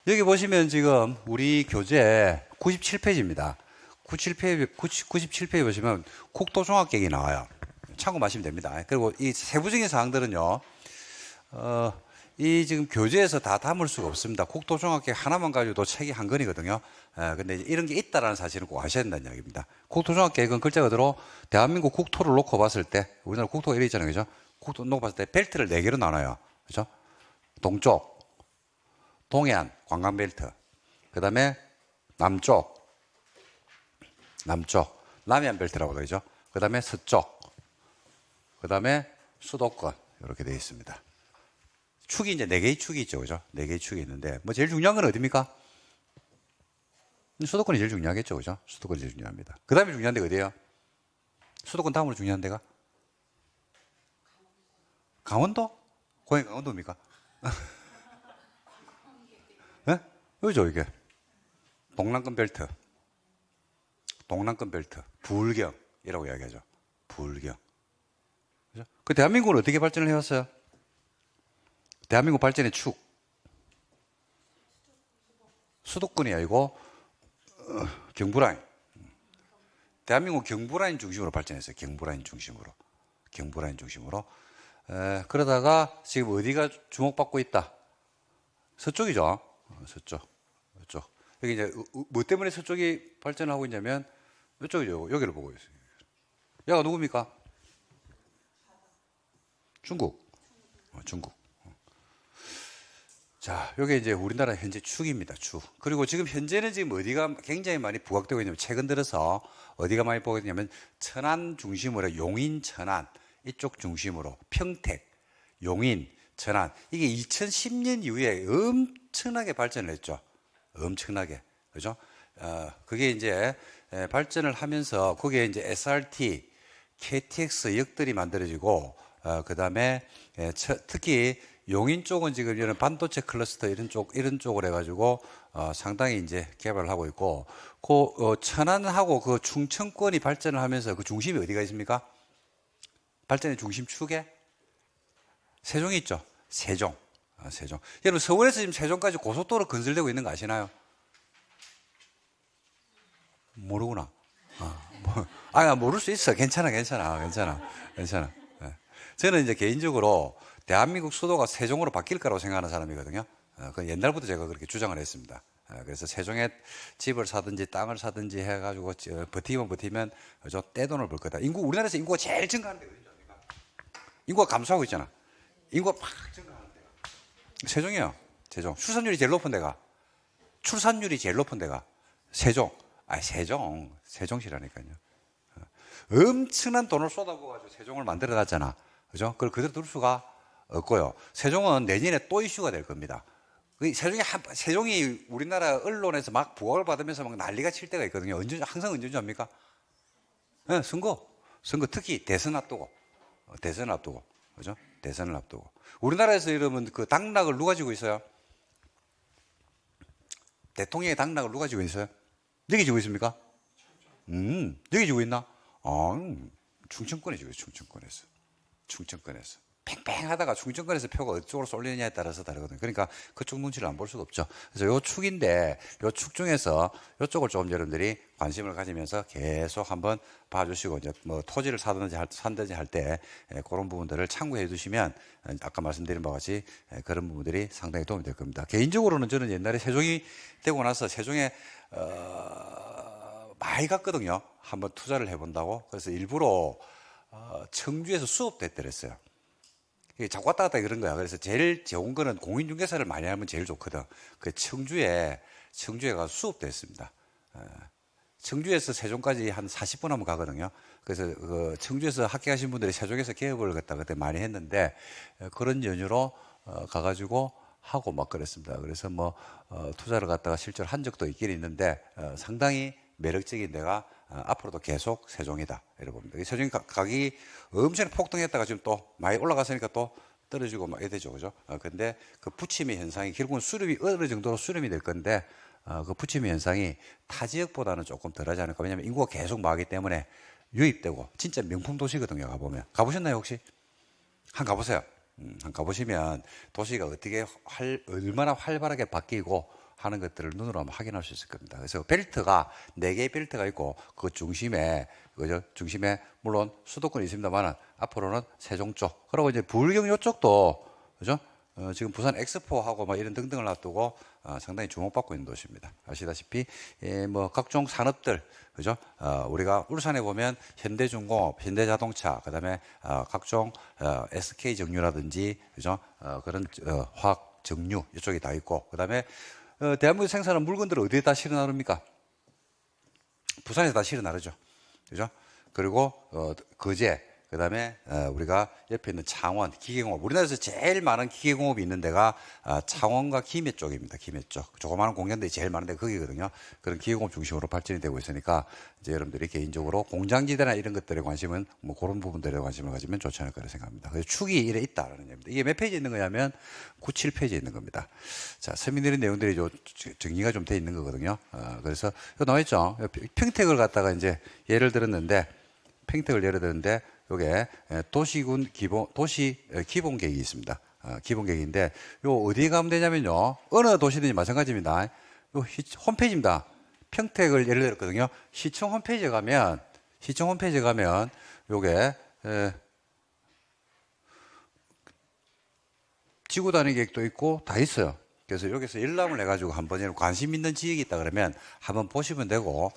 여기 보시면 지금 우리 교재 97페이지입니다. 97페이지 보시면 국토종합계획이 나와요. 참고하시면 됩니다. 그리고 이 세부적인 사항들은요, 이 지금 교재에서 다 담을 수가 없습니다. 국토종합계획 하나만 가지고도 책이 한 권이거든요. 근데 이런 게 있다라는 사실을 꼭 아셔야 된다는 이야기입니다. 국토종합계획은 글자 그대로 대한민국 국토를 놓고 봤을 때, 우리나라 국토가 이래 있잖아요. 그죠? 국토 놓고 봤을 때 벨트를 4개로 나눠요. 그죠? 동쪽, 동해안, 관광벨트. 그 다음에 남쪽, 남해안 벨트라고 그러죠. 그 다음에 서쪽, 그 다음에 수도권. 이렇게 되어 있습니다. 축이 이제 4개의 축이 있죠. 그죠? 4개의 축이 있는데, 뭐 제일 중요한 건 어디입니까? 수도권이 제일 중요하겠죠. 그죠? 수도권이 제일 중요합니다. 그 다음에 중요한 데가 어디예요? 수도권 다음으로 중요한 데가? 강원도? 고향 강원도입니까? 네? 여기죠, 이게. 동남권 벨트. 부울경이라고 이야기하죠. 부울경. 그죠? 그 대한민국은 어떻게 발전을 해왔어요? 대한민국 발전의 축. 수도권이 아니고, 경부라인. 대한민국 경부라인 중심으로 발전했어요. 경부라인 중심으로. 그러다가 지금 어디가 주목받고 있다? 서쪽이죠. 서쪽. 여기 이제 뭐 때문에 서쪽이 발전을 하고 있냐면 이쪽이죠. 여기를 보고 있어요. 여기가 누굽니까? 중국. 자, 요게 이제 우리나라 현재 축입니다. 축. 그리고 지금 현재는 지금 어디가 굉장히 많이 부각되고 있냐면 최근 들어서 어디가 많이 보고 있냐면 천안 중심으로 용인, 천안 이쪽 중심으로 평택, 용인, 천안 이게 2010년 이후에 엄청나게 발전을 했죠. 엄청나게. 그죠? 그게 이제 발전을 하면서 거기에 이제 SRT, KTX 역들이 만들어지고 그 다음에 특히 용인 쪽은 지금 이런 반도체 클러스터 이런 쪽을 해가지고 상당히 이제 개발을 하고 있고, 천안하고 그 충청권이 발전을 하면서 그 중심이 어디가 있습니까? 발전의 중심축에 세종이 있죠. 세종. 여러분 서울에서 지금 세종까지 고속도로 건설되고 있는 거 아시나요? 모르구나. 모를 수 있어. 괜찮아. 네. 저는 이제 개인적으로 대한민국 수도가 세종으로 바뀔 거라고 생각하는 사람이거든요. 그 옛날부터 제가 그렇게 주장을 했습니다. 그래서 세종에 집을 사든지 땅을 사든지 해가지고 버티면 저 떼돈을 벌 거다. 우리나라에서 인구가 제일 증가하는 데가 어디죠? 인구가 감소하고 있잖아. 인구가 팍 증가하는 데가 세종이에요. 세종. 출산율이 제일 높은 데가 세종. 세종시라니까요. 엄청난 돈을 쏟아부어가지고 세종을 만들어놨잖아. 그죠? 그걸 그대로 둘 수가 없고요. 세종은 내년에 또 이슈가 될 겁니다. 세종이 우리나라 언론에서 막 부각을 받으면서 막 난리가 칠 때가 있거든요. 항상 언제 합니까? 네, 선거. 특히 대선 앞두고. 그죠? 대선을 앞두고. 우리나라에서 이러면 그 당락을 누가 지고 있어요? 대통령의 당락을 누가 지고 있어요? 여기 지고 있습니까? 여기 지고 있나? 충청권이 지고 있어요. 충청권에서. 팽팽하다가 충청권에서 표가 어디쪽으로 쏠리느냐에 따라서 다르거든요. 그러니까 그쪽 눈치를 안 볼 수가 없죠. 그래서 요 축인데, 요 축 중에서 요쪽을 좀 여러분들이 관심을 가지면서 계속 한번 봐주시고, 이제 뭐 토지를 산든지 할 때 그런 부분들을 참고해 주시면 아까 말씀드린 바와 같이 그런 부분들이 상당히 도움이 될 겁니다. 개인적으로는 저는 옛날에 세종이 되고 나서 세종에 많이 갔거든요. 한번 투자를 해본다고. 그래서 일부러 청주에서 수업도 했더랬어요. 자꾸 왔다 갔다 그런 거야. 그래서 제일 좋은 거는 공인중개사를 많이 하면 제일 좋거든. 그 청주에 가서 수업도 했습니다. 청주에서 세종까지 한 40분 하면 가거든요. 그래서 그 청주에서 합격하신 분들이 세종에서 개업을 그때 많이 했는데 그런 연유로 가가지고 하고 막 그랬습니다. 그래서 뭐 투자를 갖다가 실제로 한 적도 있긴 있는데 상당히 매력적인 데가 앞으로도 계속 세종이다 이렇게 봅니다. 세종이 가격이 엄청 폭등했다가 지금 또 많이 올라갔으니까 또 떨어지고 막 이래 되죠, 그죠? 근데 그 부침의 현상이 결국은 수렴이 어느 정도로 수렴이 될 건데 그 부침의 현상이 타 지역보다는 조금 덜하지 않을까. 왜냐하면 인구가 계속 마기 때문에 유입되고 진짜 명품 도시거든요. 가보셨나요 혹시? 한번 가보세요. 한번 가보시면 도시가 어떻게 얼마나 활발하게 바뀌고 하는 것들을 눈으로 한번 확인할 수 있을 겁니다. 그래서 벨트가 4개의 벨트가 있고 그 중심에 그죠? 중심에 물론 수도권이 있습니다만 앞으로는 세종 쪽 그리고 이제 부울경 이쪽도 그죠? 지금 부산 엑스포하고 뭐 이런 등등을 놔두고 상당히 주목받고 있는 도시입니다. 아시다시피 뭐 각종 산업들 그죠? 우리가 울산에 보면 현대중공업, 현대자동차, 그다음에 각종 SK 정유라든지 그죠? 그런 화학 정유 이쪽이 다 있고 그다음에 대한민국 생산하는 물건들을 어디에다 실어 나릅니까? 부산에서 다 실어 나르죠. 그죠? 그리고 거제 그다음에 우리가 옆에 있는 창원 기계공업 우리나라에서 제일 많은 기계공업이 있는 데가 창원과 김해 쪽입니다. 김해 쪽 조그마한 공장들이 제일 많은 데가 거기거든요. 그런 기계공업 중심으로 발전이 되고 있으니까 이제 여러분들이 개인적으로 공장지대나 이런 것들에 관심은 뭐 그런 부분들에 관심을 가지면 좋지 않을까 생각합니다. 그래서 축이 이래 있다라는 얘기입니다. 이게 몇 페이지에 있는 거냐면 9, 7페이지에 있는 겁니다. 자, 설명드린 내용들이 정리가 좀 돼 있는 거거든요. 그래서 여기 나와 있죠. 평택을 갖다가 이제 예를 들었는데 평택을 예를 들었는데 요게 도시군 도시 기본 계획이 있습니다. 기본 계획인데 요 어디에 가면 되냐면요. 어느 도시든지 마찬가지입니다. 요 홈페이지입니다. 평택을 예를 들었거든요. 시청 홈페이지에 가면 요게 지구 단위 계획도 있고 다 있어요. 그래서 여기서 열람을 해가지고 한번 관심 있는 지역이 있다 그러면 한번 보시면 되고,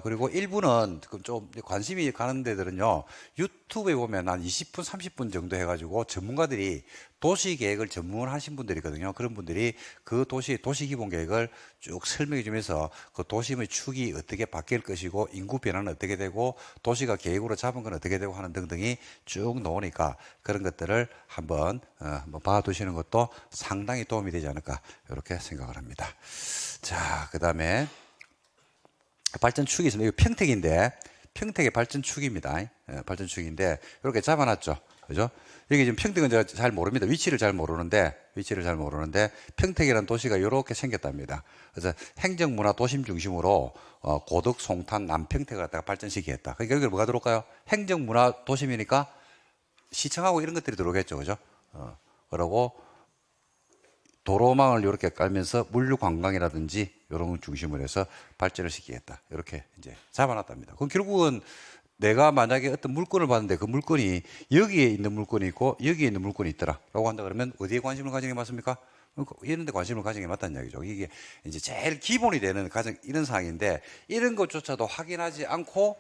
그리고 일부는 좀 관심이 가는 데들은요, 유튜브에 보면 한 20분, 30분 정도 해가지고 전문가들이 도시 계획을 전문하신 분들이거든요. 그런 분들이 그 도시 기본 계획을 쭉 설명해 주면서 그 도심의 축이 어떻게 바뀔 것이고 인구 변화는 어떻게 되고 도시가 계획으로 잡은 건 어떻게 되고 하는 등등이 쭉 나오니까 그런 것들을 한번 봐두시는 것도 상당히 도움이 되지 않을까 이렇게 생각을 합니다. 자, 그 다음에 발전축이 있습니다. 이거 평택인데 평택의 발전축입니다. 발전축인데 이렇게 잡아놨죠. 그죠? 여기 지금 평택은 제가 잘 모릅니다. 위치를 잘 모르는데 평택이라는 도시가 이렇게 생겼답니다. 그래서 행정문화 도심 중심으로 고덕, 송탄, 남평택을 갖다가 발전시키겠다. 그러니까 여기 뭐가 들어올까요? 행정문화 도심이니까 시청하고 이런 것들이 들어오겠죠. 그죠? 그러고 도로망을 이렇게 깔면서 물류 관광이라든지 이런 걸 중심으로 해서 발전을 시키겠다. 이렇게 이제 잡아놨답니다. 그럼 결국은 내가 만약에 어떤 물건을 봤는데 그 물건이 여기에 있는 물건이 있고 여기에 있는 물건이 있더라라고 한다 그러면 어디에 관심을 가지는 게 맞습니까? 이런 데 관심을 가지는 게 맞다는 이야기죠. 이게 이제 제일 기본이 되는 가장 이런 상황인데 이런 것조차도 확인하지 않고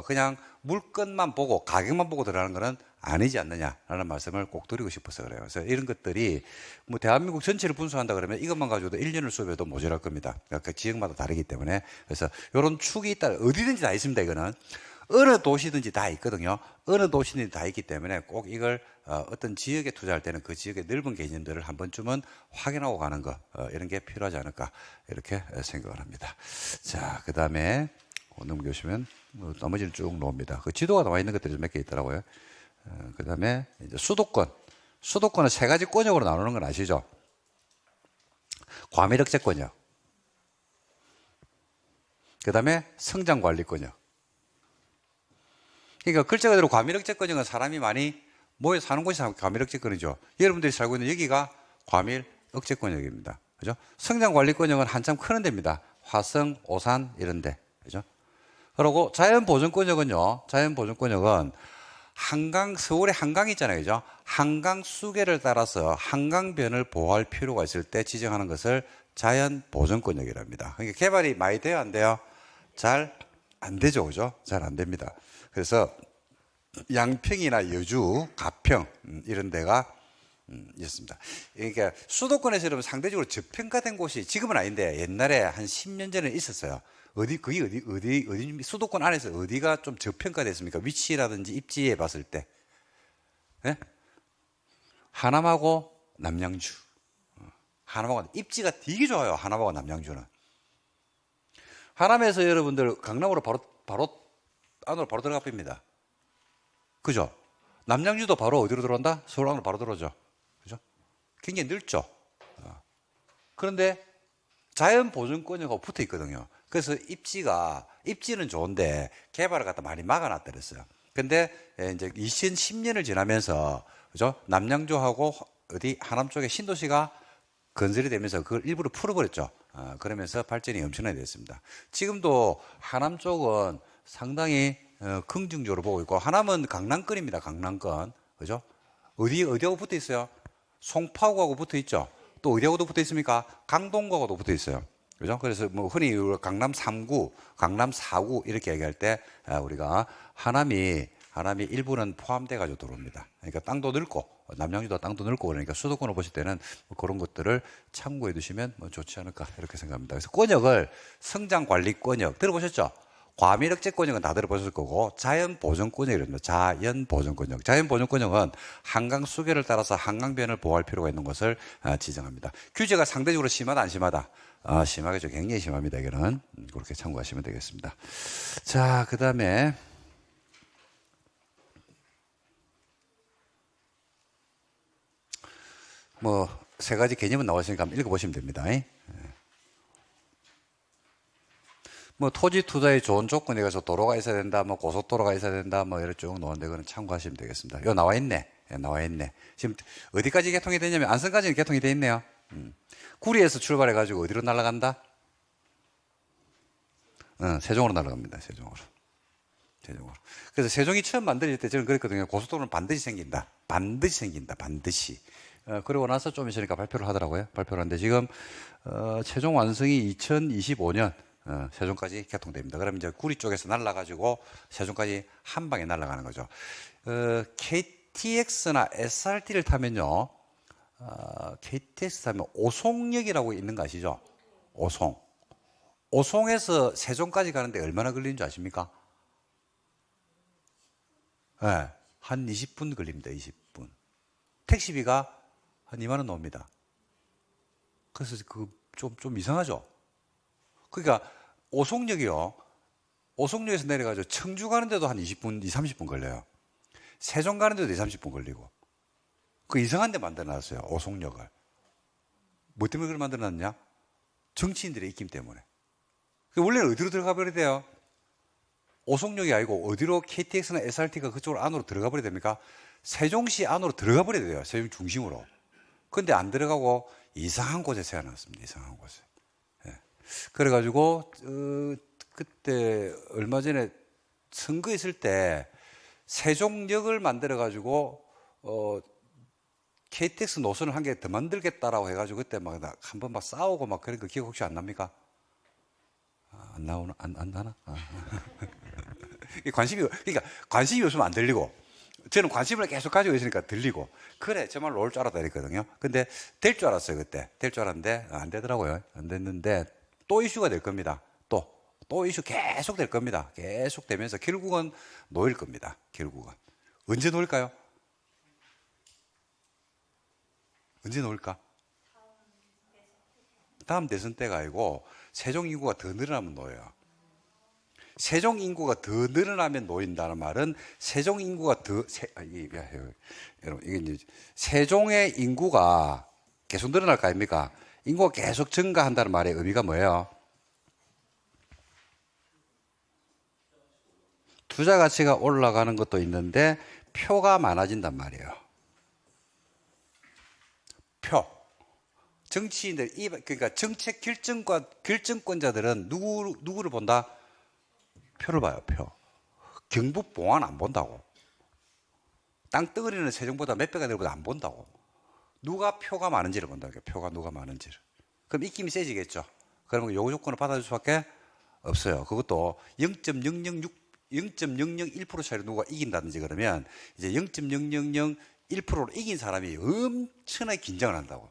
그냥 물건만 보고 가격만 보고 들어가는 거는 아니지 않느냐라는 말씀을 꼭 드리고 싶어서 그래요. 그래서 이런 것들이 뭐 대한민국 전체를 분석한다 그러면 이것만 가지고도 1년을 수업해도 모자랄 겁니다. 그러니까 그 지역마다 다르기 때문에 그래서 이런 축이 있다 어디든지 다 있습니다. 이거는 어느 도시든지 다 있거든요. 어느 도시든지 다 있기 때문에 꼭 이걸 어떤 지역에 투자할 때는 그 지역의 넓은 개념들을 한 번쯤은 확인하고 가는 거 이런 게 필요하지 않을까 이렇게 생각을 합니다. 자, 그 다음에 넘겨주시면 나머지는 쭉 나옵니다. 그 지도가 나와 있는 것들이 몇 개 있더라고요. 그 다음에 이제 수도권은 세 가지 권역으로 나누는 건 아시죠? 과밀억제권역, 그 다음에 성장관리권역. 그러니까 글자 그대로 과밀억제권역은 사람이 많이 모여 사는 곳이 과밀억제권이죠. 여러분들이 살고 있는 여기가 과밀억제권역입니다. 그죠? 성장관리권역은 한참 크는 데입니다. 화성, 오산 이런 데. 그죠? 그리고 자연보존권역은 서울에 한강이 있잖아요. 그죠? 한강 수계를 따라서 한강변을 보호할 필요가 있을 때 지정하는 것을 자연보존권역이랍니다. 그러니까 개발이 많이 돼요? 안 돼요? 잘 안 되죠. 그죠? 잘 안 됩니다. 그래서 양평이나 여주, 가평 이런 데가 있습니다. 그러니까 수도권에서 여러분 상대적으로 저평가된 곳이 지금은 아닌데 옛날에 한 10년 전에 있었어요. 어디 수도권 안에서 어디가 좀 저평가됐습니까? 위치라든지 입지에 봤을 때. 네? 하남하고 남양주. 하남하고 입지가 되게 좋아요. 하남하고 남양주는. 하남에서 여러분들 강남으로 바로 안으로 바로 들어가 봅니다. 그죠? 남양주도 바로 어디로 들어온다? 서울 안으로 바로 들어오죠. 그죠? 굉장히 넓죠. 그런데 자연보존권역하고 붙어 있거든요. 그래서 입지는 좋은데 개발을 갖다 많이 막아놨다 그랬어요. 근데 이제 2010년을 지나면서, 그죠? 남양주하고 하남 쪽에 신도시가 건설이 되면서 그걸 일부러 풀어버렸죠. 그러면서 발전이 엄청나게 됐습니다. 지금도 하남 쪽은 상당히 긍정적으로 보고 있고, 하남은 강남권입니다. 강남권. 그죠? 어디하고 붙어 있어요? 송파구하고 붙어 있죠? 또 어디하고도 붙어 있습니까? 강동구하고도 붙어 있어요. 그죠? 그래서 뭐 흔히 강남 3구, 강남 4구 이렇게 얘기할 때 우리가 하남이 일부는 포함돼 가지고 들어옵니다. 그러니까 땅도 넓고 남양주도 땅도 넓고 그러니까 수도권을 보실 때는 그런 것들을 참고해 두시면 좋지 않을까 이렇게 생각합니다. 그래서 권역을 성장관리권역 들어보셨죠? 과밀억제권역은 다 들어보셨을 거고, 자연보전권역이랍니다. 자연보전권역. 자연보전권역은 한강 수계를 따라서 한강변을 보호할 필요가 있는 것을 지정합니다. 규제가 상대적으로 심하다 안 심하다? 심하겠죠. 굉장히 심합니다. 이거는 그렇게 참고하시면 되겠습니다. 자, 그 다음에 뭐 세 가지 개념은 나왔으니까 한번 읽어보시면 됩니다. 뭐 토지 투자의 좋은 조건에 가서 도로가 있어야 된다, 뭐 고속도로가 있어야 된다, 뭐 이렇게 쭉 나오는데 그거는 참고하시면 되겠습니다. 이거 나와 있네. 나와 있네. 지금 어디까지 개통이 되냐면 안성까지는 개통이 돼 있네요. 구리에서 출발해 가지고 어디로 날아간다? 세종으로 날아갑니다. 세종으로. 그래서 세종이 처음 만들어질 때 저는 그랬거든요. 고속도로는 반드시 생긴다. 반드시. 그러고 나서 좀 있으니까 발표를 하더라고요. 발표를 하는데 지금 최종 완성이 2025년 세종까지 개통됩니다. 그러면 이제 구리 쪽에서 날아가지고 세종까지 한 방에 날아가는 거죠. KTX나 SRT를 타면요, KTX 타면 오송역이라고 있는 거 아시죠? 오송에서 세종까지 가는데 얼마나 걸리는 줄 아십니까? 네, 한 20분 걸립니다. 20분. 택시비가 한 2만 원 나옵니다. 그래서 좀 이상하죠? 그러니까 오송역이요. 오송역에서 내려가지고 청주 가는데도 한 20분, 30분 걸려요. 세종 가는데도 30분 걸리고. 그 이상한 데 만들어놨어요. 오송역을. 뭐 때문에 그걸 만들어놨냐? 정치인들의 입김 때문에. 원래는 어디로 들어가 버려야 돼요? 오송역이 아니고 어디로 KTX나 SRT가 그쪽으로 안으로 들어가 버려야 됩니까? 세종시 안으로 들어가 버려야 돼요. 세종 중심으로. 근데 안 들어가고 이상한 곳에 세워놨습니다. 이상한 곳에. 그래가지고 그때 얼마 전에 선거 있을 때 세종역을 만들어가지고 KTX 노선을 한 개 더 만들겠다라고 해가지고 그때 막 한번 막 싸우고 막 그런 거 기억 혹시 안 납니까? 안 나오나? 안 나나? 그러니까 관심이 없으면 안 들리고, 저는 관심을 계속 가지고 있으니까 들리고, 그래, 정말로 올 줄 알았다 이랬거든요. 근데 될 줄 알았어요, 그때. 될 줄 알았는데, 안 되더라고요. 안 됐는데, 또 이슈가 될 겁니다. 또 이슈 계속 될 겁니다. 계속 되면서 결국은 놓일 겁니다. 결국은. 언제 놓일까요? 언제 놓을까? 다음 대선 때가 아니고, 세종 인구가 더 늘어나면 놓여요. 세종 인구가 더 늘어나면 놓인다는 말은 세종 인구가 여러분, 이게 이제 세종의 인구가 계속 늘어날 거 아닙니까? 인구가 계속 증가한다는 말의 의미가 뭐예요? 투자 가치가 올라가는 것도 있는데 표가 많아진단 말이에요. 표. 정치인들, 그러니까 정책 결정권자들은 누구를 본다? 표를 봐요, 표. 경북 봉화는 안 본다고. 땅덩어리는 세종보다 몇 배가 늘보다 안 본다고. 누가 표가 많은지를 본다. 표가 누가 많은지를. 그럼 입김이 세지겠죠. 그러면 요구 조건을 받아줄 수밖에 없어요. 그것도 0.001% 차이로 누가 이긴다든지 그러면 이제 0.0001%로 이긴 사람이 엄청나게 긴장을 한다고.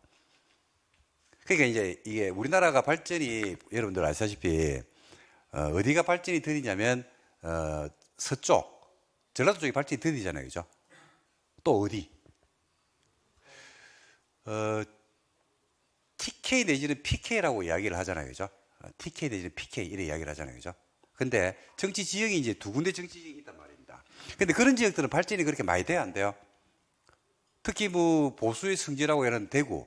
그러니까 이제 이게 우리나라가 발전이 여러분들 아시다시피 어디가 발전이 더디냐면 서쪽, 전라도 쪽이 발전이 더디잖아요, 그죠? 또 어디? TK 내지는 PK라고 이야기를 하잖아요, 그죠? TK 내지는 PK 이렇게 이야기를 하잖아요, 그죠? 근데 정치 지역이 이제 두 군데 정치 지역이 있단 말입니다. 근데 그런 지역들은 발전이 그렇게 많이 돼야 안 돼요? 특히 뭐 보수의 성지라고 하는 대구,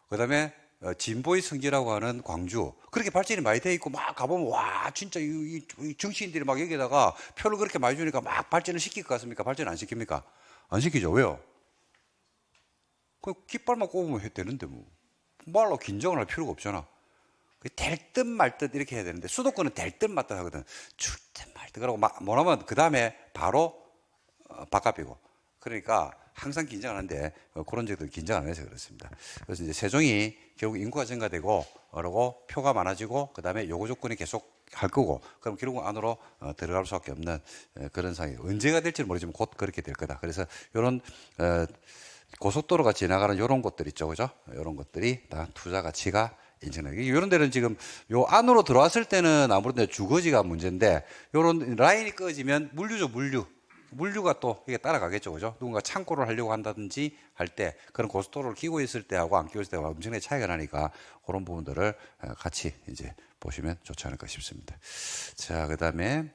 그 다음에 진보의 성지라고 하는 광주, 그렇게 발전이 많이 돼 있고 막 가보면 와 진짜 이 정치인들이 막 여기다가 표를 그렇게 많이 주니까 막 발전을 시킬 것 같습니까? 발전 안 시킵니까? 안 시키죠. 왜요? 그 깃발만 꼽으면 되는데 뭐 말로 긴장을 할 필요가 없잖아. 될 듯 말 듯 이렇게 해야 되는데 수도권은 될 듯 말 듯 하거든. 줄 듯 말 듯 그러고 뭐라면 그 다음에 바로 바깥이고. 그러니까 항상 긴장하는데 그런 적도 긴장 안 해서 그렇습니다. 그래서 이제 세종이 결국 인구가 증가되고 그러고 표가 많아지고 그 다음에 요구 조건이 계속 할 거고 그럼 결국 안으로 들어갈 수밖에 없는 그런 상황이 언제가 될지 모르지만 곧 그렇게 될 거다. 그래서 이런 고속도로가 지나가는 이런 곳들 있죠, 그죠? 이런 것들이 다 투자 가치가 인정되고 이런 데는 지금 요 안으로 들어왔을 때는 아무래도 주거지가 문제인데 이런 라인이 꺼지면 물류죠, 물류가 또 이게 따라가겠죠, 그죠? 누군가 창고를 하려고 한다든지 할 때 그런 고속도로를 끼고 있을 때하고 안 끼고 있을 때하고 엄청나게 차이가 나니까 그런 부분들을 같이 이제 보시면 좋지 않을까 싶습니다. 자, 그 다음에